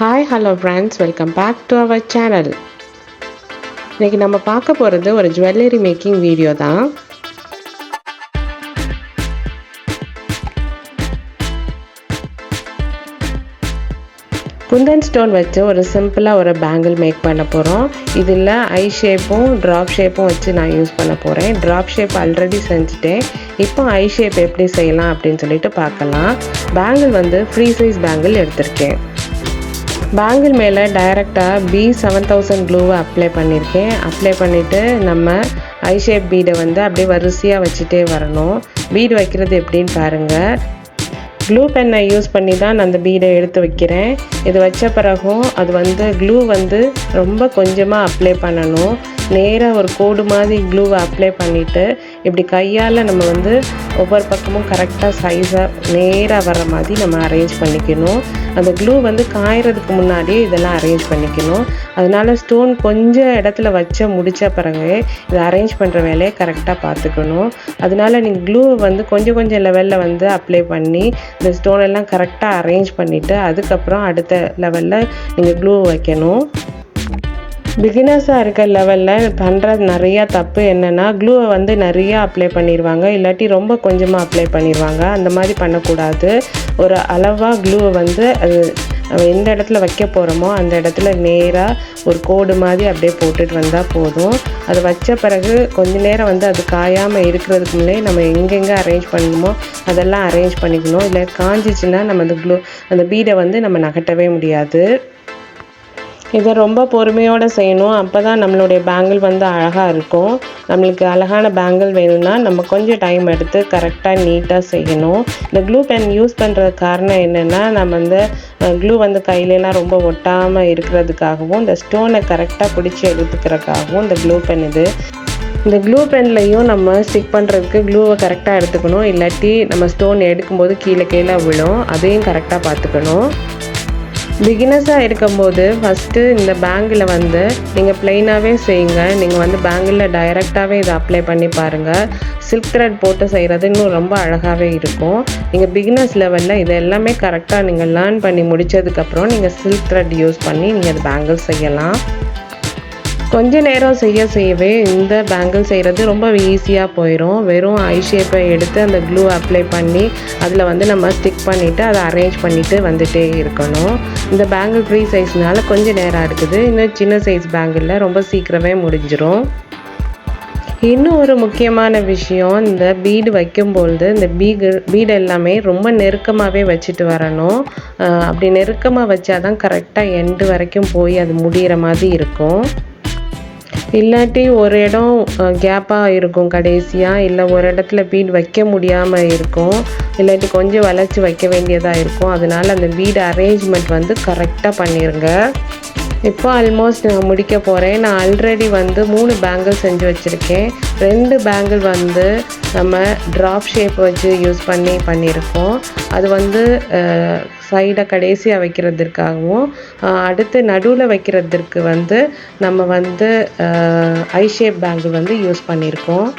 Hi hello friends, welcome back to our channel. இன்றைக்கி நம்ம பார்க்க போகிறது ஒரு ஜுவல்லரி மேக்கிங் வீடியோ தான். குந்தன் ஸ்டோன் வச்சு ஒரு சிம்பிளாக ஒரு பேங்கிள் மேக் பண்ண போகிறோம். இதில் ஐ ஷேப்பும் ட்ராப் ஷேப்பும் வச்சு நான் யூஸ் பண்ண போகிறேன். ட்ராப் ஷேப் ஆல்ரெடி செஞ்சுட்டேன். இப்போ ஐ ஷேப் எப்படி செய்யலாம் அப்படின்னு சொல்லிட்டு பார்க்கலாம். பேங்கிள் வந்து ஃப்ரீ சைஸ் பேங்கிள் எடுத்திருக்கேன். பேங்கிள் மேலே டைரெக்டாக B7000 க்ளூவை அப்ளை பண்ணியிருக்கேன். அப்ளை பண்ணிவிட்டு நம்ம ஐ ஷேப் பீடை வந்து அப்படியே வரிசையாக வச்சுட்டே வரணும். பீடு வைக்கிறது எப்படின்னு பாருங்கள். க்ளூ பென்னை யூஸ் பண்ணி தான் நான் அந்த பீடை எடுத்து வைக்கிறேன். இது வச்ச பிறகும் அது வந்து க்ளூ வந்து ரொம்ப கொஞ்சமாக அப்ளை பண்ணணும். நேராக ஒரு கோடு மாதிரி க்ளூவை அப்ளை பண்ணிவிட்டு இப்படி கையால் நம்ம வந்து ஒவ்வொரு பக்கமும் கரெக்டாக சைஸாக நேராக வர மாதிரி நம்ம அரேஞ்ச் பண்ணிக்கணும். அந்த க்ளூ வந்து காயறதுக்கு முன்னாடியே இதெல்லாம் அரேஞ்ச் பண்ணிக்கணும். அதனால் ஸ்டோன் கொஞ்சம் இடத்துல வச்ச முடித்த பிறகு இதை அரேஞ்ச் பண்ணுற வேலையை கரெக்டாக பார்த்துக்கணும். அதனால் நீங்கள் க்ளூவை வந்து கொஞ்சம் கொஞ்சம் லெவலில் வந்து அப்ளை பண்ணி இந்த ஸ்டோன் எல்லாம் கரெக்டாக அரேஞ்ச் பண்ணிவிட்டு அதுக்கப்புறம் அடுத்த லெவலில் நீங்கள் க்ளூ வைக்கணும். பிகினர்ஸாக இருக்க லெவலில் பண்ணுற நிறையா தப்பு என்னென்னா, க்ளூவை வந்து நிறையா அப்ளை பண்ணிடுவாங்க, இல்லாட்டி ரொம்ப கொஞ்சமாக அப்ளை பண்ணிடுவாங்க. அந்த மாதிரி பண்ணக்கூடாது. ஒரு அளவாக க்ளூவை வந்து அது எந்த இடத்துல வைக்க போகிறோமோ அந்த இடத்துல நேராக ஒரு கோடு மாதிரி அப்படியே போட்டுட்டு வந்தால் போதும். அது வச்ச பிறகு கொஞ்ச நேரம் வந்து அது காயாமல் இருக்கிறதுக்கு முன்னே நம்ம எங்கெங்கே அரேஞ்ச் பண்ணணுமோ அதெல்லாம் அரேஞ்ச் பண்ணிக்கணும். இல்லை காஞ்சிச்சுன்னா நம்ம அந்த பீடை வந்து நம்ம நகட்டவே முடியாது. இதை ரொம்ப பொறுமையோடு செய்யணும். அப்போ தான் நம்மளுடைய பேங்கிள் வந்து அழகாக இருக்கும். நம்மளுக்கு அழகான பேங்கிள் வேணும்னா நம்ம கொஞ்சம் டைம் எடுத்து கரெக்டாக நீட்டாக செய்யணும். இந்த க்ளூ பென் யூஸ் பண்ணுறது காரணம் என்னென்னா, நம்ம வந்து க்ளூ வந்து கையிலலாம் ரொம்ப ஒட்டாமல் இருக்கிறதுக்காகவும் இந்த ஸ்டோனை கரெக்டாக பிடிச்சி எடுத்துக்கிறதுக்காகவும் இந்த க்ளூ பென் இது. இந்த க்ளூ பென்லையும் நம்ம ஸ்டிக் பண்ணுறதுக்கு க்ளூவை கரெக்டாக எடுத்துக்கணும். இல்லாட்டி நம்ம ஸ்டோன் எடுக்கும்போது கீழே விழும். அதையும் கரெக்டாக பார்த்துக்கணும். பிகினர்ஸாக இருக்கும்போது ஃபஸ்ட்டு இந்த பேங்கில் வந்து நீங்கள் ப்ளைனாகவே செய்யுங்க. நீங்கள் வந்து பேங்கில் டைரெக்டாகவே இதை அப்ளை பண்ணி பாருங்கள். சில்க் த்ரெட் போட்டு செய்கிறது இன்னும் ரொம்ப அழகாகவே இருக்கும். நீங்கள் பிகினர்ஸ் லெவலில் இது எல்லாமே கரெக்டாக நீங்கள் லேர்ன் பண்ணி முடித்ததுக்கப்புறம் நீங்கள் சில்க் த்ரெட் யூஸ் பண்ணி நீங்கள் அது பேங்கிள் செய்யலாம். கொஞ்ச நேரம் செய்யவே இந்த பேங்கிள் செய்கிறது ரொம்ப ஈஸியாக போயிடும். வெறும் ஐ ஷேப்பை எடுத்து அந்த க்ளூ அப்ளை பண்ணி அதில் வந்து நம்ம ஸ்டிக் பண்ணிவிட்டு அதை அரேஞ்ச் பண்ணிவிட்டு வந்துகிட்டே இருக்கணும். இந்த பேங்கிள் ஃப்ரீ சைஸ்னால கொஞ்சம் நேரம் எடுக்குது. இன்னும் சின்ன சைஸ் பேங்கிளில் ரொம்ப சீக்கிரமே முடிஞ்சிடும். இன்னும் ஒரு முக்கியமான விஷயம், இந்த பீடு வைக்கும்பொழுது இந்த பீடு எல்லாமே ரொம்ப நெருக்கமாகவே வச்சுட்டு வரணும். அப்படி நெருக்கமாக வச்சா தான் கரெக்டாக எண்டு வரைக்கும் போய் அது முடிகிற மாதிரி இருக்கும். இல்லாட்டி ஒரு இடம் கேப்பாக இருக்கும் கடைசியாக, இல்லை ஒரு இடத்துல பீடு வைக்க முடியாமல் இருக்கும், இல்லாட்டி கொஞ்சம் வளைச்சி வைக்க வேண்டியதாக இருக்கும். அதனால் அந்த பீடு அரேஞ்ச்மெண்ட் வந்து கரெக்டாக பண்ணிடுங்க. இப்போ ஆல்மோஸ்ட் நான் முடிக்க போகிறேன். நான் ஆல்ரெடி வந்து 3 பேங்கிள் செஞ்சு வச்சுருக்கேன். 2 பேங்கிள் வந்து நம்ம ட்ராப் ஷேப் வச்சு யூஸ் பண்ணியிருக்கோம். அது வந்து சைடை கடைசியாக வைக்கிறதுக்காகவும் அடுத்து நடுவில் வைக்கிறதுக்கு வந்து நம்ம வந்து ஐ ஷேப் பேங்கிள் வந்து யூஸ் பண்ணியிருக்கோம்.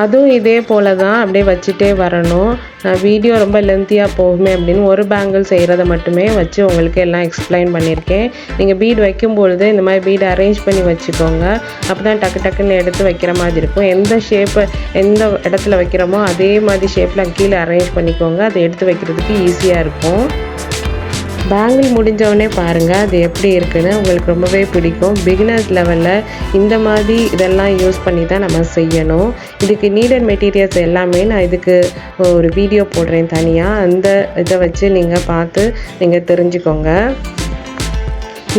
அதுவும் இதே போல் தான் அப்படியே வச்சுட்டே வரணும். நான் வீடியோ ரொம்ப லென்த்தியாக போகுமே அப்படின்னு ஒரு பேங்கிள் செய்கிறத மட்டுமே வச்சு உங்களுக்கு எல்லாம் எக்ஸ்பிளைன் பண்ணியிருக்கேன். நீங்கள் பீடு வைக்கும்பொழுது இந்த மாதிரி பீடு அரேஞ்ச் பண்ணி வச்சுக்கோங்க. அப்போ தான் டக்குன்னு எடுத்து வைக்கிற மாதிரி இருக்கும். எந்த ஷேப்பை எந்த இடத்துல வைக்கிறோமோ அதே மாதிரி ஷேப்பில் கீழே அரேஞ்ச் பண்ணிக்கோங்க. அதை எடுத்து வைக்கிறதுக்கு ஈஸியாக இருக்கும். பேங்கிள் முடிஞ்சவொடனே பாருங்கள் அது எப்படி இருக்குன்னு, உங்களுக்கு ரொம்பவே பிடிக்கும். பிகினர்ஸ் லெவலில் இந்த மாதிரி இதெல்லாம் யூஸ் பண்ணி தான் நம்ம செய்யணும். இதுக்கு நீடட் மெட்டீரியல்ஸ் எல்லாமே நான் இதுக்கு ஒரு வீடியோ போடுறேன் தனியாக. அந்த இதை வச்சு நீங்கள் பார்த்து நீங்கள் தெரிஞ்சுக்கோங்க.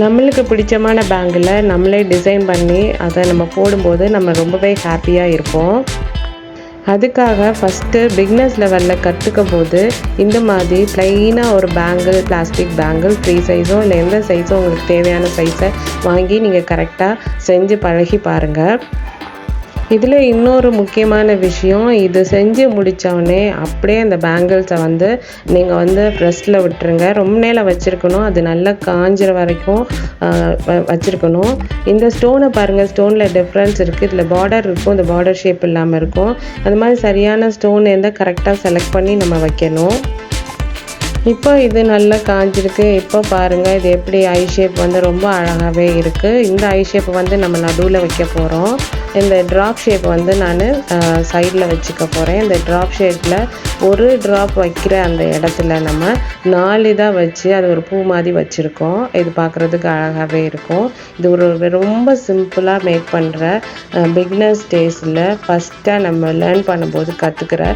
நம்மளுக்கு பிடிச்சமான பேங்கில் நம்மளே டிசைன் பண்ணி அதை நம்ம போடும்போது நம்ம ரொம்பவே ஹாப்பியாக இருப்போம். அதுக்காக ஃபஸ்ட்டு பிகினர்ஸ் லெவலில் கற்றுக்கும் போது இந்த மாதிரி ப்ளைனாக ஒரு பேங்கிள், பிளாஸ்டிக் பேங்கிள் ஃப்ரீ சைஸோ இல்லை எந்த சைஸோ உங்களுக்கு தேவையான சைஸை வாங்கி நீங்கள் கரெக்டாக செஞ்சு பழகி பாருங்கள். இதில் இன்னொரு முக்கியமான விஷயம், இது செஞ்சு முடித்தோடனே அப்படியே அந்த பேங்கிள்ஸை வந்து நீங்கள் வந்து ப்ரெஸ்ஸில் விட்டுருங்க. ரொம்ப நேரம் வச்சுருக்கணும். அது நல்லா காஞ்சிற வரைக்கும் வச்சுருக்கணும். இந்த ஸ்டோனை பாருங்கள், ஸ்டோனில் டிஃப்ரென்ஸ் இருக்குது. இதில் பார்டர் இருக்கும், இந்த பார்டர் ஷேப் இல்லாமல் இருக்கும். அது மாதிரி சரியான ஸ்டோன் இருந்தால் கரெக்டாக செலக்ட் பண்ணி நம்ம வைக்கணும். இப்போ இது நல்லா காஞ்சிருக்கு. இப்போ பாருங்கள், இது எப்படி ஐ ஷேப் வந்து ரொம்ப அழகாகவே இருக்குது. இந்த ஐ ஷேப் வந்து நம்ம நடுவில் வைக்க போகிறோம். இந்த ட்ராப் ஷேப் வந்து நான் சைடில் வச்சுக்க போகிறேன். இந்த ட்ராப் ஷேப்பில் ஒரு ட்ராப் வைக்கிற அந்த இடத்துல நம்ம 4 இதாக வச்சு அது ஒரு பூ மாதிரி வச்சுருக்கோம். இது பார்க்குறதுக்கு அழகாகவே இருக்கும். இது ஒரு ரொம்ப சிம்பிளாக மேக் பண்ணுற பிகினர்ஸ் டேஸில் ஃபஸ்ட்டாக நம்ம லேர்ன் பண்ணும்போது கற்றுக்கிற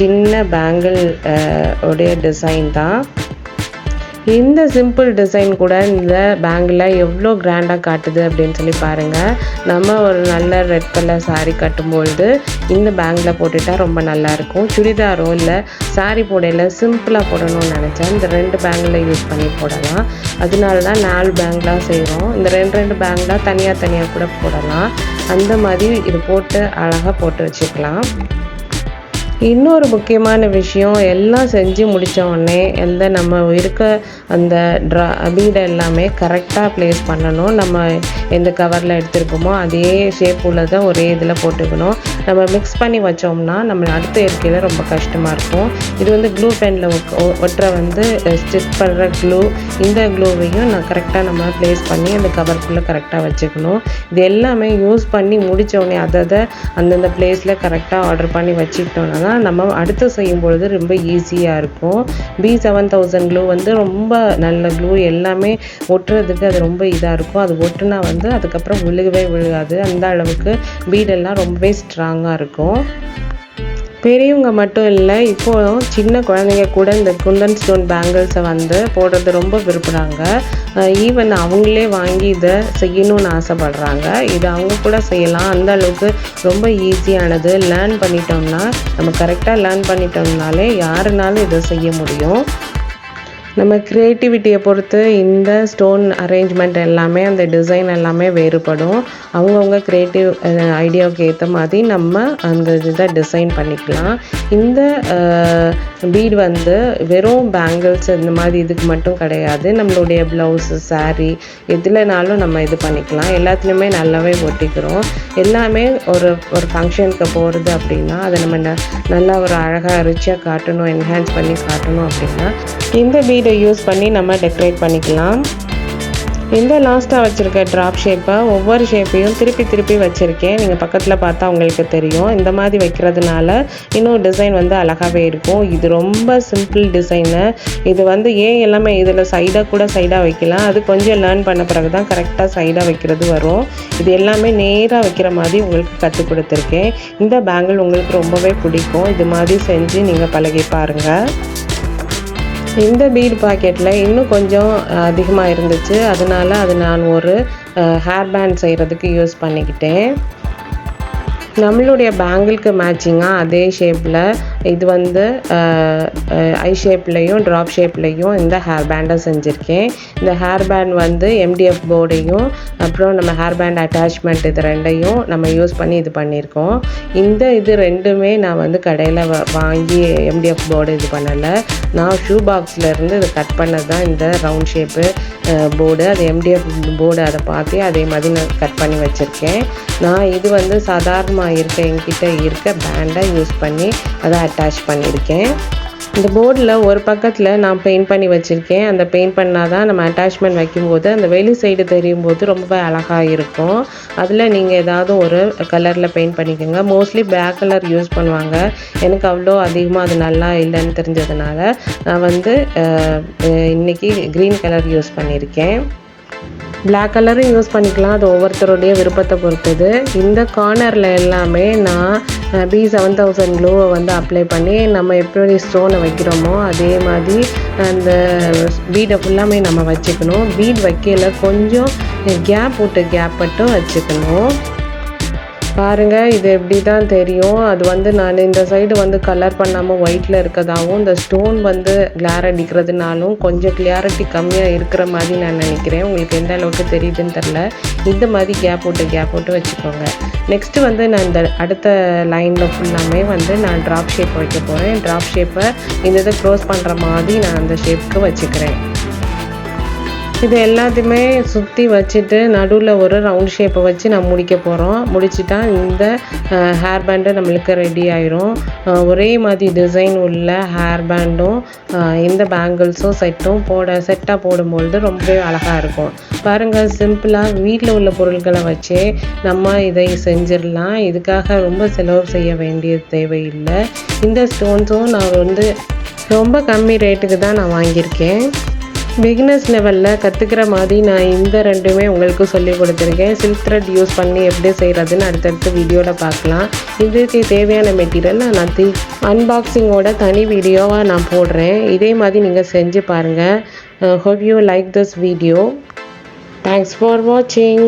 சின்ன பேங்கிள் உடைய டிசைன் தான். இந்த சிம்பிள் டிசைன் கூட இந்த பேங்கில் எவ்வளோ கிராண்டாக காட்டுது அப்படின்னு சொல்லி பாருங்கள். நம்ம ஒரு நல்ல ரெட் கலர் சாரீ கட்டும்பொழுது இந்த பேங்கில் போட்டுட்டால் ரொம்ப நல்லாயிருக்கும். சுடிதாரோ இல்லை சாரீ போடையில் சிம்பிளாக போடணும்னு நினச்சா இந்த 2 பேங்கில் யூஸ் பண்ணி போடலாம். அதனால தான் 4 பேங்கிளாக செய்கிறோம். இந்த 2 பேங்கிளாக தனியாக கூட போடலாம். அந்த மாதிரி இது போட்டு அழகாக போட்டு வச்சுக்கலாம். இன்னொரு முக்கியமான விஷயம், எல்லாம் செஞ்சு முடித்த உடனே நம்ம இருக்க அந்த பீடை எல்லாமே கரெக்டாக ப்ளேஸ் பண்ணணும். நம்ம எந்த கவரில் எடுத்துருக்கோமோ அதே ஷேப் உள்ளதை ஒரே இதில் போட்டுக்கணும். நம்ம மிக்ஸ் பண்ணி வச்சோம்னா நம்ம அடுத்த இருக்கையில் ரொம்ப கஷ்டமாக இருக்கும். இது வந்து க்ளூ பெனில் ஒட்டுற வந்து ஸ்டிச் பண்ணுற க்ளூ. இந்த க்ளூவையும் நான் கரெக்டாக நம்ம ப்ளேஸ் பண்ணி அந்த கவருக்குள்ளே கரெக்டாக வச்சுக்கணும். இது எல்லாமே யூஸ் பண்ணி முடித்தோடனே அதை அந்தந்த ப்ளேஸில் கரெக்டாக ஆர்டர் பண்ணி வச்சுக்கிட்டோன்னா நம்ம அடுத்து செய்யும் பொழுது ரொம்ப ஈஸியாக இருக்கும். B7000 க்ளூ வந்து ரொம்ப நல்ல க்ளூ. எல்லாமே ஒட்டுறதுக்கு அது ரொம்ப இதாக இருக்கும். அது ஒட்டுனா வந்து அதுக்கப்புறம் விழுகாது. அந்த அளவுக்கு பீடெல்லாம் ரொம்பவே ஸ்ட்ராங்காக இருக்கும். பெரியவங்க மட்டும் இல்லை, இப்போது சின்ன குழந்தைங்க கூட இந்த குந்தன் ஸ்டோன் பேங்கிள்ஸை வந்து போடுறது ரொம்ப விரும்புகிறாங்க. ஈவன் அவங்களே வாங்கி இதை செய்யணும்னு ஆசைப்படுறாங்க. இது அவங்க கூட செய்யலாம். அந்த அளவுக்கு ரொம்ப ஈஸியானது. லேர்ன் பண்ணிட்டோம்னா, நம்ம கரெக்டாக லேர்ன் பண்ணிட்டோம்னாலே யாருனாலும் இதை செய்ய முடியும். நம்ம க்ரியேட்டிவிட்டியை பொறுத்து இந்த ஸ்டோன் அரேஞ்ச்மெண்ட் எல்லாமே, அந்த டிசைன் எல்லாமே வேறுபடும். அவங்கவுங்க க்ரியேட்டிவ் ஐடியாவுக்கு ஏற்ற மாதிரி நம்ம அந்த இதை டிசைன் பண்ணிக்கலாம். இந்த பீட் வந்து வெறும் பேங்கிள்ஸ் இந்த மாதிரி இதுக்கு மட்டும் கிடையாது. நம்மளுடைய ப்ளவுஸு, சாரீ எதுலனாலும் நம்ம இது பண்ணிக்கலாம். எல்லாத்துலேயுமே நல்லாவே ஒட்டிக்கிறோம். எல்லாமே ஒரு ஃபங்க்ஷனுக்கு போகிறது அப்படின்னா அதை நம்ம நல்லா ஒரு அழகாக ரிச்சாக காட்டணும், என்ஹான்ஸ் பண்ணி காட்டணும் அப்படின்னா இந்த பீடை யூஸ் பண்ணி நம்ம டெக்கரேட் பண்ணிக்கலாம். இந்த லாஸ்ட்டாக வச்சுருக்க ட்ராப் ஷேப்பை ஒவ்வொரு ஷேப்பையும் திருப்பி வச்சுருக்கேன். நீங்கள் பக்கத்தில் பார்த்தா உங்களுக்கு தெரியும். இந்த மாதிரி வைக்கிறதுனால இன்னும் டிசைன் வந்து அழகாகவே இருக்கும். இது ரொம்ப சிம்பிள் டிசைனு. இது வந்து எல்லாமே இதில் சைடாக வைக்கலாம். அது கொஞ்சம் லேர்ன் பண்ண பிறகு தான் கரெக்டாக சைடாக வைக்கிறது வரும். இது எல்லாமே நேராக வைக்கிற மாதிரி உங்களுக்கு கற்றுக் கொடுத்துருக்கேன். இந்த பேங்கிள் உங்களுக்கு ரொம்பவே பிடிக்கும். இது மாதிரி செஞ்சு நீங்கள் பழகி பாருங்கள். இந்த பீட் பாக்கெட்டில் இன்னும் கொஞ்சம் அதிகமாக இருந்துச்சு. அதனால் அது நான் ஒரு ஹேர் பேண்ட் செய்கிறதுக்கு யூஸ் பண்ணிக்கிட்டேன். நம்மளுடைய பேங்கிளுக்கு மேட்சிங்காக அதே ஷேப்பில் இது வந்து ஐ ஷேப்லேயும் ட்ராப் ஷேப்லேயும் இந்த ஹேர் பேண்டை செஞ்சுருக்கேன். இந்த ஹேர் பேண்ட் வந்து MDF போர்டையும் அப்புறம் நம்ம ஹேர் பேண்ட் அட்டாச்மெண்ட் இது 2ஐயும் நம்ம யூஸ் பண்ணி இது பண்ணியிருக்கோம். இது 2மே நான் வந்து கடையில் வாங்கி MDF போர்டு இது பண்ணலை. நான் ஷூ பாக்ஸ்லேருந்து இது கட் பண்ணது தான் இந்த ரவுண்ட் ஷேப்பு போர்டு. அது MDF போர்டு, அதை பார்த்து அதே மாதிரி நான் கட் பண்ணி வச்சுருக்கேன். நான் இது வந்து சாதாரணமாக என்கிட்ட இருக்க பேண்டை யூஸ் பண்ணி அதை அட்டாச் பண்ணியிருக்கேன். இந்த போர்டில் ஒரு பக்கத்தில் நான் பெயிண்ட் பண்ணி வச்சுருக்கேன். அந்த பெயிண்ட் பண்ணால் தான் நம்ம அட்டாச்மெண்ட் வைக்கும்போது அந்த வெளி சைடு தெரியும் போது ரொம்ப அழகாக இருக்கும். அதில் நீங்கள் ஏதாவது ஒரு கலரில் பெயிண்ட் பண்ணிக்கோங்க. மோஸ்ட்லி பிளாக் கலர் யூஸ் பண்ணுவாங்க. எனக்கு அவ்வளோ அதிகமாக அது நல்லா இல்லைன்னு தெரிஞ்சதுனால நான் வந்து இன்றைக்கி க்ரீன் கலர் யூஸ் பண்ணியிருக்கேன். பிளாக் கலரும் யூஸ் பண்ணிக்கலாம். அது ஒவ்வொருத்தருடைய விருப்பத்தை பொறுத்தது. இந்த கார்னரில் எல்லாமே நான் B7000 க்ளூவை வந்து அப்ளை பண்ணி நம்ம எப்படி ஸ்டோனை வைக்கிறோமோ அதே மாதிரி அந்த பீடை ஃபுல்லாமே நம்ம வச்சுக்கணும். பீட் வைக்கல கொஞ்சம் கேப் மட்டும் வச்சுக்கணும். பாருங்கள், இது எப்படி தான் தெரியும். அது வந்து நான் இந்த சைடு வந்து கலர் பண்ணாமல் ஒயிட்டில் இருக்கதாகவும் இந்த ஸ்டோன் வந்து கிளார் அடிக்கிறதுனாலும் கொஞ்சம் கிளியாரிட்டி கம்மியாக இருக்கிற மாதிரி நான் நினைக்கிறேன். உங்களுக்கு எந்த அளவுக்கு தெரியுதுன்னு தெரில. இந்த மாதிரி கேப் விட்டு வச்சுக்கோங்க. நெக்ஸ்ட்டு வந்து நான் இந்த அடுத்த லைனில் ஃபுல்லாமே வந்து நான் ட்ராப் ஷேப் வைக்க போகிறேன். ட்ராப் ஷேப்பை இந்த இதை க்ளோஸ் பண்ணுற மாதிரி நான் அந்த ஷேப்புக்கு வச்சுக்கிறேன். இது எல்லாத்தையுமே சுற்றி வச்சுட்டு நடுவில் ஒரு ரவுண்ட் ஷேப்பை வச்சு நான் முடிக்க போகிறோம். முடிச்சிட்டா இந்த ஹேர் பேண்டு நம்மளுக்கு ரெடி ஆயிரும். ஒரே மாதிரி டிசைன் உள்ள ஹேர் பேண்டும் இந்த பேங்கிள்ஸும் செட்டாக போடும்பொழுது ரொம்பவே அழகாக இருக்கும். பாருங்கள், சிம்பிளாக வீட்டில் உள்ள பொருட்களை வச்சே நம்ம இதை செஞ்சிடலாம். இதுக்காக ரொம்ப செலவு செய்ய வேண்டிய தேவையில்லை. இந்த ஸ்டோன்ஸும் நான் ரொம்ப கம்மி ரேட்டுக்கு தான் நான் வாங்கியிருக்கேன். பிகினர்ஸ் லெவலில் கற்றுக்கிற மாதிரி நான் இந்த ரெண்டுமே உங்களுக்கு சொல்லி கொடுத்துருக்கேன். சில்க் த்ரெட் யூஸ் பண்ணி எப்படி செய்கிறதுன்னு அடுத்தடுத்த வீடியோவில் பார்க்கலாம். இதுக்கு தேவையான மெட்டீரியல் நான் அன்பாக்சிங்கோட தனி வீடியோவாக நான் போடுறேன். இதே மாதிரி நீங்கள் செஞ்சு பாருங்கள். Hope you like this video. Thanks for watching.